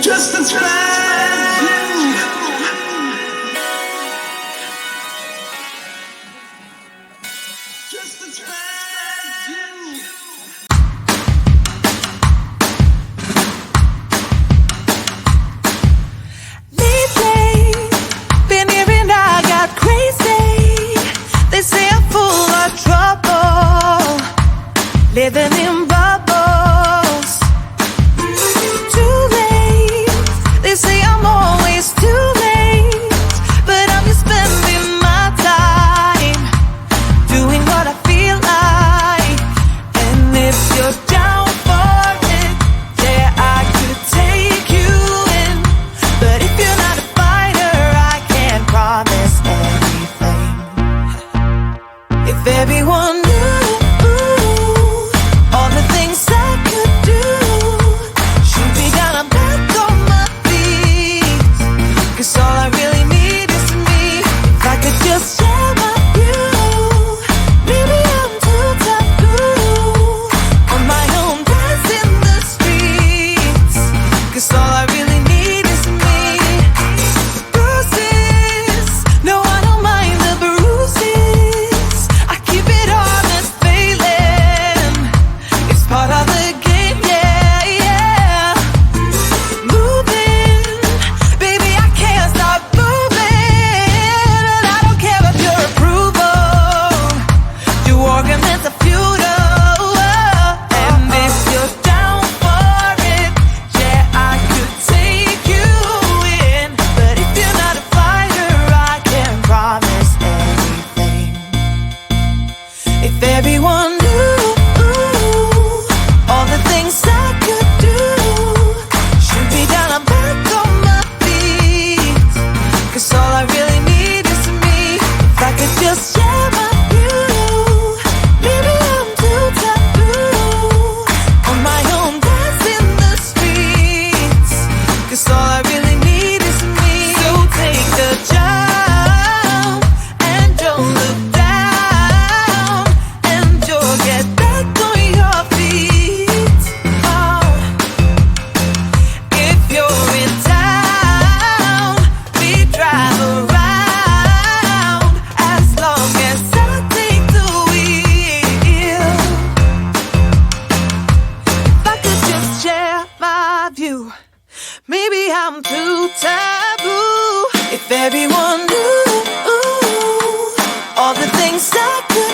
just as bad as you. Just as bad as you. Lately, been hearing I got crazy. They say I'm full of trouble, living in bubbles. Too late, they say I'm always too late, but I'm just spending my time doing what I feel like. And if you're down for it, yeah, I could take you in. But if you're not a fighter, I can't promise anything. If everyone knew all the things I could do, shoot me down, I'm back on my feet. 'Cause all I really need is me. If I could just share my view, maybe I'm too taboo on my own, dance in the streets. 'Cause all I really need is me. Bruises, no, I don't mind the bruises. I keep it honest, failing. It's part of the game, yeah, yeah. Moving, baby, I can't stop moving. And I don't care if your approval, your arguments are futile. And if you're down for it, yeah, I could take you in. But if you're not a fighter, I can't promise anything. If everyone knew all the things I could do, shoot me down, I'm back on my feet. 'Cause all I really need is me. If I could just share my view, maybe I'm too taboo on my own, dance in the streets. 'Cause all I really need is me. So take the jump and don't look down, and you'll get back on your feet. Oh, if you're in town, we drive around as long as I take the wheel. If I could just share my view, maybe I'm too taboo. If everyone knew all the things I could